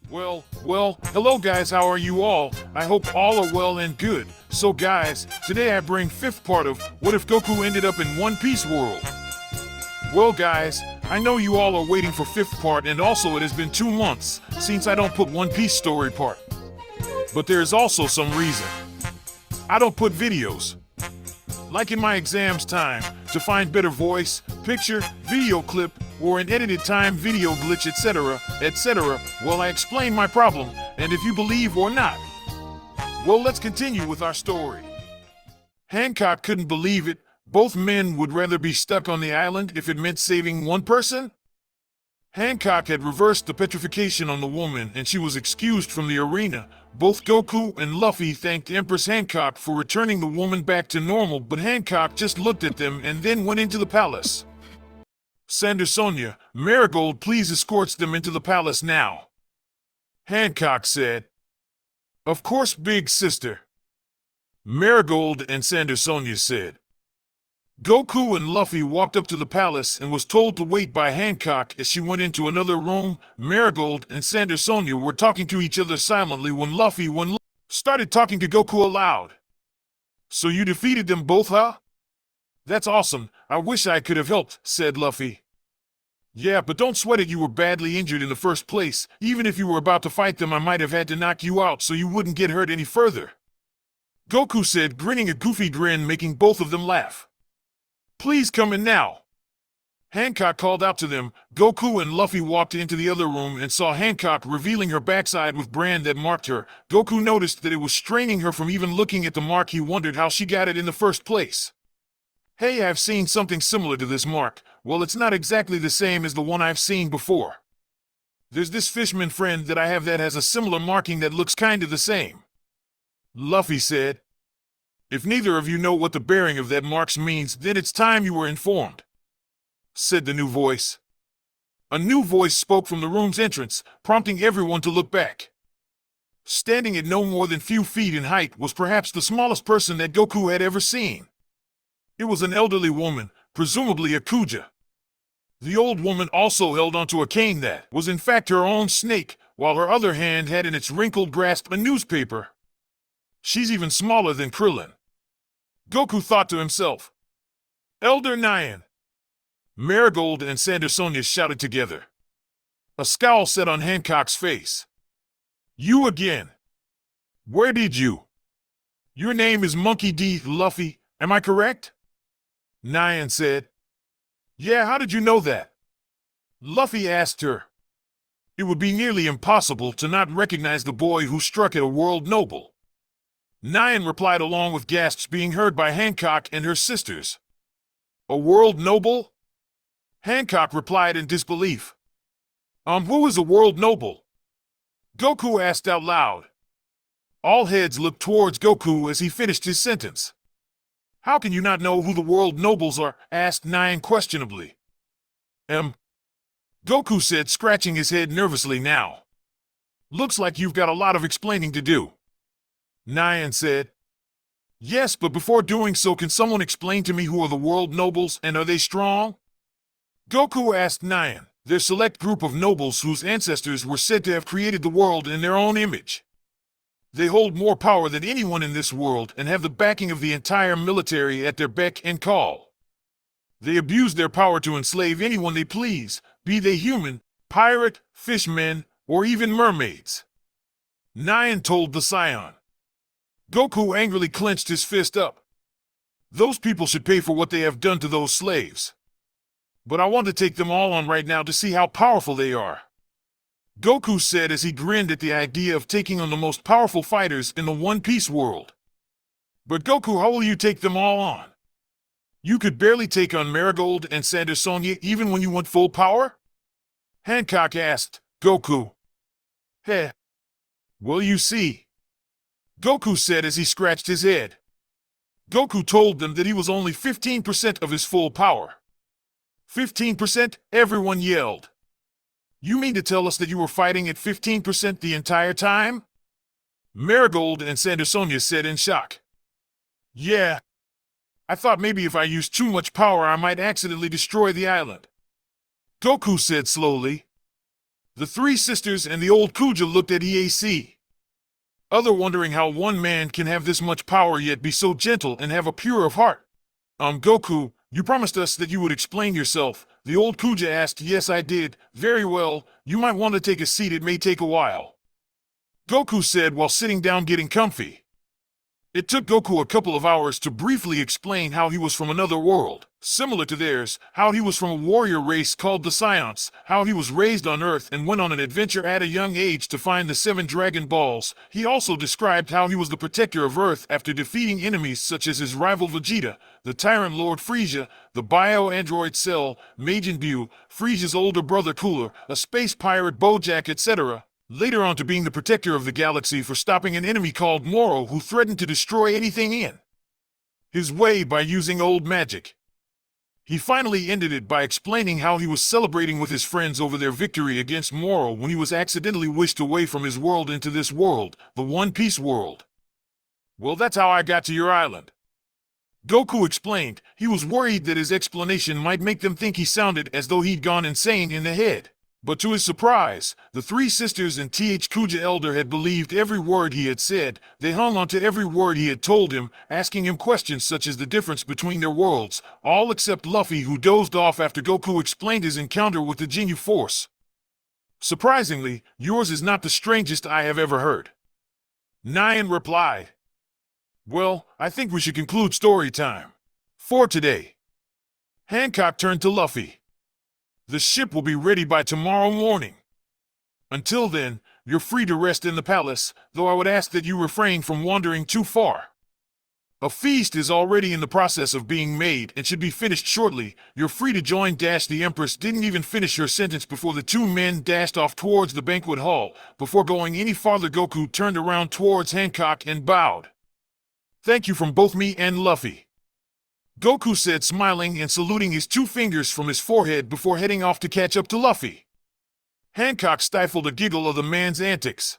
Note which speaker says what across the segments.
Speaker 1: Hello guys, how are you all? I hope all are well and good. So guys, today I bring fifth part of What If Goku Ended Up in One Piece World? Well guys, I know you all are waiting for fifth part, and also it has been 2 months since I don't put One Piece story part. But there is also some reason. I don't put videos. Like in my exams time, to find better voice, picture, video clip, or an edited time video glitch, etc., etc. Well, I explain my problem, and if you believe or not. Well, let's continue with our story. Hancock couldn't believe it. Both men would rather be stuck on the island if it meant saving one person. Hancock had reversed the petrification on the woman, and she was excused from the arena. Both Goku and Luffy thanked Empress Hancock for returning the woman back to normal, but Hancock just looked at them and then went into the palace. Sonia, Marigold please escorts them into the palace now. Hancock said. Of course, big sister. Marigold and Sonia said. Goku and Luffy walked up to the palace and was told to wait by Hancock as she went into another room. Marigold and Sonia were talking to each other silently when Luffy started talking to Goku aloud. So you defeated them both, huh? That's awesome. I wish I could have helped, said Luffy. Yeah, but don't sweat it, you were badly injured in the first place. Even if you were about to fight them, I might have had to knock you out so you wouldn't get hurt any further. Goku said, grinning a goofy grin, making both of them laugh. Please come in now. Hancock called out to them. Goku and Luffy walked into the other room and saw Hancock revealing her backside with brand that marked her. Goku noticed that it was straining her from even looking at the mark. He wondered how she got it in the first place. Hey, I've seen something similar to this mark. Well, it's not exactly the same as the one I've seen before. There's this fishman friend that I have that has a similar marking that looks kinda the same. Luffy said. If neither of you know what the bearing of that marks means, then it's time you were informed, said the new voice. A new voice spoke from the room's entrance, prompting everyone to look back. Standing at no more than few feet in height was perhaps the smallest person that Goku had ever seen. It was an elderly woman, presumably a Kuja. The old woman also held onto a cane that was in fact her own snake, while her other hand had in its wrinkled grasp a newspaper. She's even smaller than Krillin. Goku thought to himself. Elder Nyan. Marigold and Sonia shouted together. A scowl set on Hancock's face. You again. Where did you? Your name is Monkey D. Luffy, am I correct? Nyan said. Yeah, how did you know that? Luffy asked her. It would be nearly impossible to not recognize the boy who struck at a world noble. Nyan replied along with gasps being heard by Hancock and her sisters. A world noble? Hancock replied in disbelief. Who is a world noble? Goku asked out loud. All heads looked towards Goku as he finished his sentence. How can you not know who the world nobles are? Asked Nyan questionably. Goku said, scratching his head nervously now. Looks like you've got a lot of explaining to do. Nyan said. Yes, but before doing so, can someone explain to me who are the world nobles and are they strong? Goku asked Nyan. They're a select group of nobles whose ancestors were said to have created the world in their own image. They hold more power than anyone in this world and have the backing of the entire military at their beck and call. They abuse their power to enslave anyone they please, be they human, pirate, fishmen, or even mermaids. Nyan told the Scion. Goku angrily clenched his fist up. Those people should pay for what they have done to those slaves. But I want to take them all on right now to see how powerful they are. Goku said as he grinned at the idea of taking on the most powerful fighters in the One Piece world. But Goku, how will you take them all on? You could barely take on Marigold and Sonia even when you went full power? Hancock asked Goku. Heh. Well, you see. Goku said as he scratched his head. Goku told them that he was only 15% of his full power. 15%? Everyone yelled. You mean to tell us that you were fighting at 15% the entire time? Marigold and Sonia said in shock. Yeah. I thought maybe if I used too much power I might accidentally destroy the island. Goku said slowly. The three sisters and the old Kuja looked at EAC, other wondering how one man can have this much power yet be so gentle and have a pure of heart. Goku, you promised us that you would explain yourself. The old Kuja asked. Yes, I did. Very well, you might want to take a seat, it may take a while, Goku said while sitting down getting comfy. It took Goku a couple of hours to briefly explain how he was from another world, similar to theirs, how he was from a warrior race called the Scions, how he was raised on Earth and went on an adventure at a young age to find the 7 Dragon Balls. He also described how he was the protector of Earth after defeating enemies such as his rival Vegeta, the Tyrant Lord Frieza, the bio-android Cell, Majin Buu, Frieza's older brother Cooler, a space pirate Bojack, etc., later on to being the protector of the galaxy for stopping an enemy called Moro who threatened to destroy anything in his way by using old magic. He finally ended it by explaining how he was celebrating with his friends over their victory against Moro when he was accidentally wished away from his world into this world, the One Piece world. Well, that's how I got to your island, Goku explained. He was worried that his explanation might make them think he sounded as though he'd gone insane in the head. But to his surprise, the three sisters and Th Kuja Elder had believed every word he had said. They hung on to every word he had told him, asking him questions such as the difference between their worlds, all except Luffy, who dozed off after Goku explained his encounter with the Ginyu Force. Surprisingly, yours is not the strangest I have ever heard, Nyan replied. Well, I think we should conclude story time for today. Hancock turned to Luffy. The ship will be ready by tomorrow morning. Until then, you're free to rest in the palace, though I would ask that you refrain from wandering too far. A feast is already in the process of being made and should be finished shortly. You're free to join. The Empress didn't even finish her sentence before the two men dashed off towards the banquet hall. Before going any farther, Goku turned around towards Hancock and bowed. Thank you from both me and Luffy, Goku said, smiling and saluting his 2 fingers from his forehead before heading off to catch up to Luffy. Hancock stifled a giggle of the man's antics.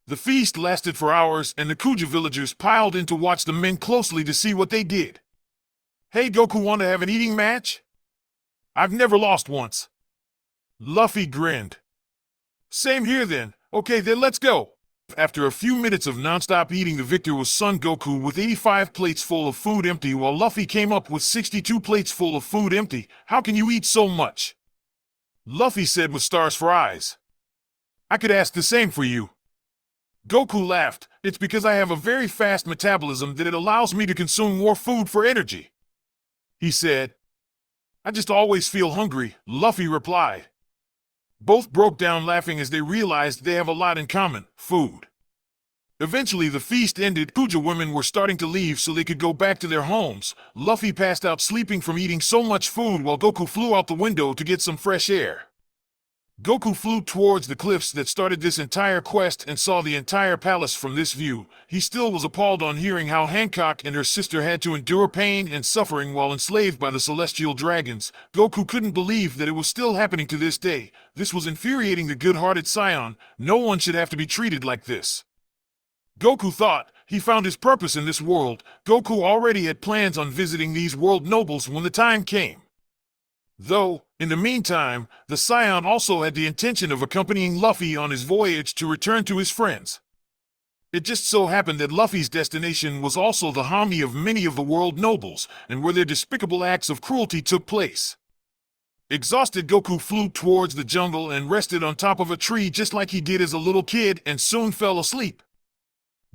Speaker 1: The feast lasted for hours and the Kuja villagers piled in to watch the men closely to see what they did. Hey Goku, want to have an eating match? I've never lost once. Luffy grinned. Same here then. Okay then, let's go. After a few minutes of non-stop eating, the victor was Son Goku with 85 plates full of food empty, while Luffy came up with 62 plates full of food empty. How can you eat so much? Luffy said with stars for eyes. I could ask the same for you. Goku laughed. It's because I have a very fast metabolism that it allows me to consume more food for energy, he said. I just always feel hungry, Luffy replied. Both broke down laughing as they realized they have a lot in common: food. Eventually the feast ended. Kuja women were starting to leave so they could go back to their homes. Luffy passed out sleeping from eating so much food while Goku flew out the window to get some fresh air. Goku flew towards the cliffs that started this entire quest and saw the entire palace from this view. He still was appalled on hearing how Hancock and her sister had to endure pain and suffering while enslaved by the celestial dragons. Goku couldn't believe that it was still happening to this day. This was infuriating the good-hearted Scion. No one should have to be treated like this, Goku thought. He found his purpose in this world. Goku already had plans on visiting these world nobles when the time came. Though, in the meantime, the Scion also had the intention of accompanying Luffy on his voyage to return to his friends. It just so happened that Luffy's destination was also the home of many of the world nobles, and where their despicable acts of cruelty took place. Exhausted, Goku flew towards the jungle and rested on top of a tree just like he did as a little kid, and soon fell asleep.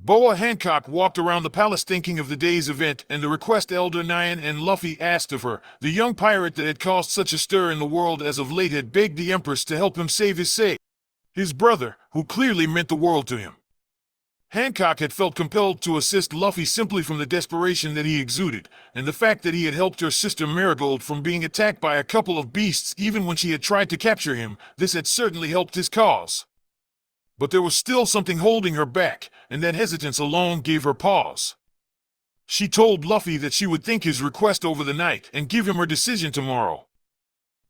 Speaker 1: Boa Hancock walked around the palace thinking of the day's event and the request Elder Nyan and Luffy asked of her. The young pirate that had caused such a stir in the world as of late had begged the Empress to help him save his brother, who clearly meant the world to him. Hancock had felt compelled to assist Luffy simply from the desperation that he exuded, and the fact that he had helped her sister Marigold from being attacked by a couple of beasts even when she had tried to capture him. This had certainly helped his cause. But there was still something holding her back, and that hesitance alone gave her pause. She told Luffy that she would think his request over the night and give him her decision tomorrow.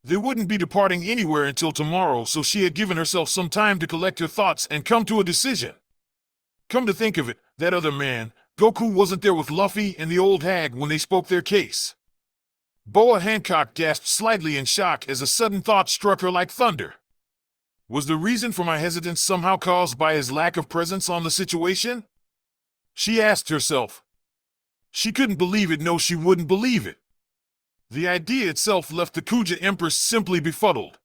Speaker 1: They wouldn't be departing anywhere until tomorrow, so she had given herself some time to collect her thoughts and come to a decision. Come to think of it, that other man, Goku, wasn't there with Luffy and the old hag when they spoke their case. Boa Hancock gasped slightly in shock as a sudden thought struck her like thunder. Was the reason for my hesitance somehow caused by his lack of presence on the situation? She asked herself. She couldn't believe it. No, she wouldn't believe it. The idea itself left the Kuja Empress simply befuddled.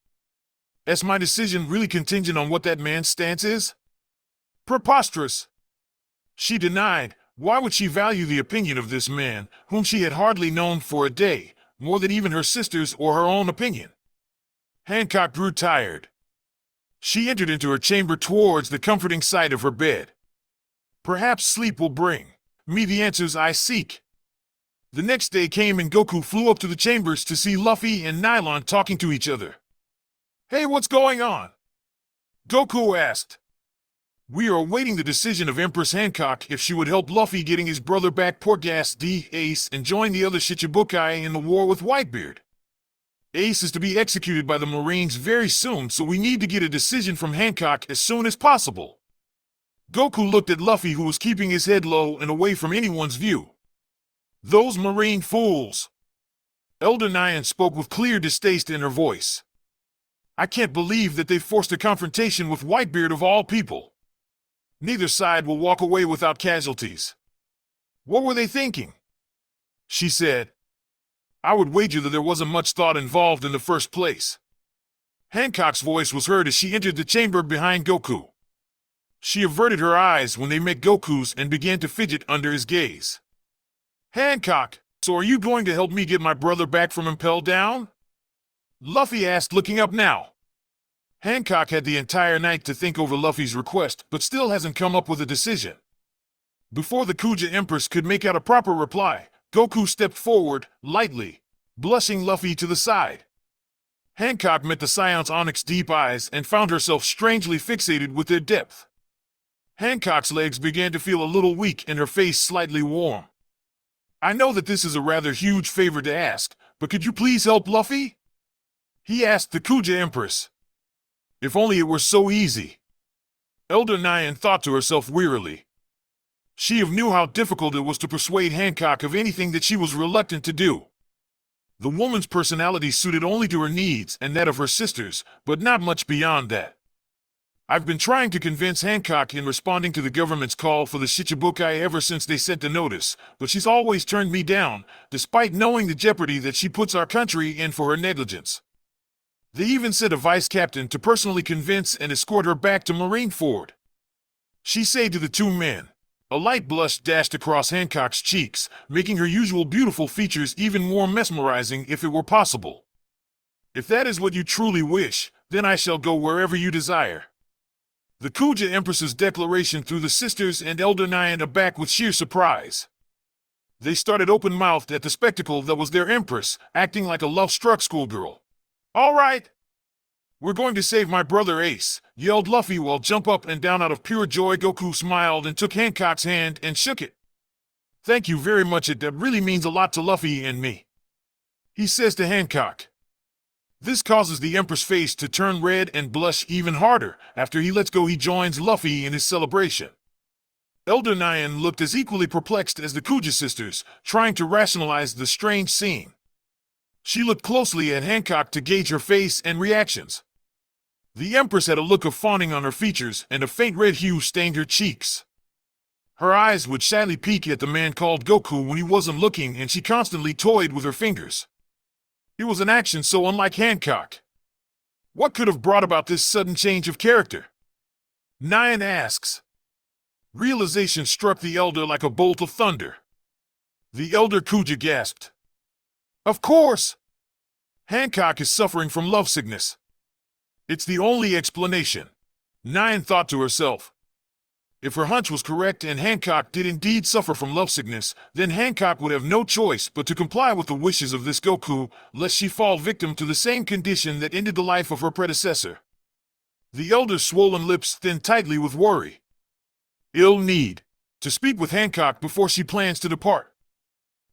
Speaker 1: Is my decision really contingent on what that man's stance is? Preposterous. She denied. Why would she value the opinion of this man, whom she had hardly known for a day, more than even her sister's or her own opinion? Hancock grew tired. She entered into her chamber towards the comforting sight of her bed. Perhaps sleep will bring me the answers I seek. The next day came and Goku flew up to the chambers to see Luffy and Nylon talking to each other. Hey, what's going on? Goku asked. We are awaiting the decision of Empress Hancock if she would help Luffy getting his brother back Portgas D. Ace and join the other Shichibukai in the war with Whitebeard. Ace is to be executed by the Marines very soon, so we need to get a decision from Hancock as soon as possible. Goku looked at Luffy, who was keeping his head low and away from anyone's view. Those Marine fools! Elder Nyan spoke with clear distaste in her voice. I can't believe that they forced a confrontation with Whitebeard of all people. Neither side will walk away without casualties. What were they thinking? She said. I would wager that there wasn't much thought involved in the first place. Hancock's voice was heard as she entered the chamber behind Goku. She averted her eyes when they met Goku's and began to fidget under his gaze. Hancock, so are you going to help me get my brother back from Impel Down? Luffy asked, looking up now. Hancock had the entire night to think over Luffy's request, but still hasn't come up with a decision. Before the Kuja Empress could make out a proper reply, Goku stepped forward, lightly, blushing Luffy to the side. Hancock met the Scion's onyx deep eyes and found herself strangely fixated with their depth. Hancock's legs began to feel a little weak and her face slightly warm. I know that this is a rather huge favor to ask, but could you please help Luffy? He asked the Kuja Empress. If only it were so easy. Elder Nyan thought to herself wearily. She knew how difficult it was to persuade Hancock of anything that she was reluctant to do. The woman's personality suited only to her needs and that of her sisters, but not much beyond that. I've been trying to convince Hancock in responding to the government's call for the Shichibukai ever since they sent the notice, but she's always turned me down, despite knowing the jeopardy that she puts our country in for her negligence. They even sent a vice captain to personally convince and escort her back to Marineford. She said to the two men. A light blush dashed across Hancock's cheeks, making her usual beautiful features even more mesmerizing if it were possible. If that is what you truly wish, then I shall go wherever you desire. The Kuja Empress's declaration threw the sisters and Elder Nyan aback with sheer surprise. They started open-mouthed at the spectacle that was their empress, acting like a love-struck schoolgirl. All right! We're going to save my brother Ace, yelled Luffy while jump up and down out of pure joy. Goku smiled and took Hancock's hand and shook it. Thank you very much, that really means a lot to Luffy and me. He says to Hancock. This causes the Empress' face to turn red and blush even harder. After he lets go, he joins Luffy in his celebration. Elder Nyan looked as equally perplexed as the Kuja sisters, trying to rationalize the strange scene. She looked closely at Hancock to gauge her face and reactions. The Empress had a look of fawning on her features, and a faint red hue stained her cheeks. Her eyes would shyly peek at the man called Goku when he wasn't looking, and she constantly toyed with her fingers. It was an action so unlike Hancock. What could have brought about this sudden change of character? Nyan asks. Realization struck the elder like a bolt of thunder. The elder Kuja gasped. Of course! Hancock is suffering from lovesickness. It's the only explanation. Nyan thought to herself. If her hunch was correct and Hancock did indeed suffer from lovesickness, then Hancock would have no choice but to comply with the wishes of this Goku, lest she fall victim to the same condition that ended the life of her predecessor. The elder's swollen lips thinned tightly with worry. Ill need to speak with Hancock before she plans to depart.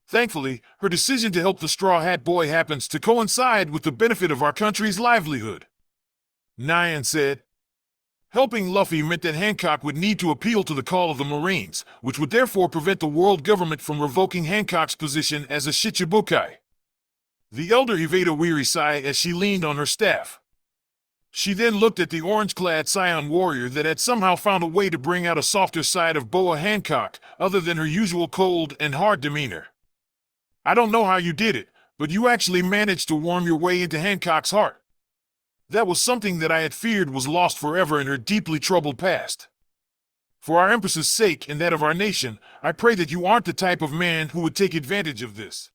Speaker 1: Thankfully, her decision to help the Straw Hat Boy happens to coincide with the benefit of our country's livelihood. Nyan said. Helping Luffy meant that Hancock would need to appeal to the call of the Marines, which would therefore prevent the world government from revoking Hancock's position as a Shichibukai. The elder heaved a weary sigh as she leaned on her staff. She then looked at the orange-clad Scion warrior that had somehow found a way to bring out a softer side of Boa Hancock, other than her usual cold and hard demeanor. I don't know how you did it, but you actually managed to warm your way into Hancock's heart. That was something that I had feared was lost forever in her deeply troubled past. For our Empress's sake and that of our nation, I pray that you aren't the type of man who would take advantage of this.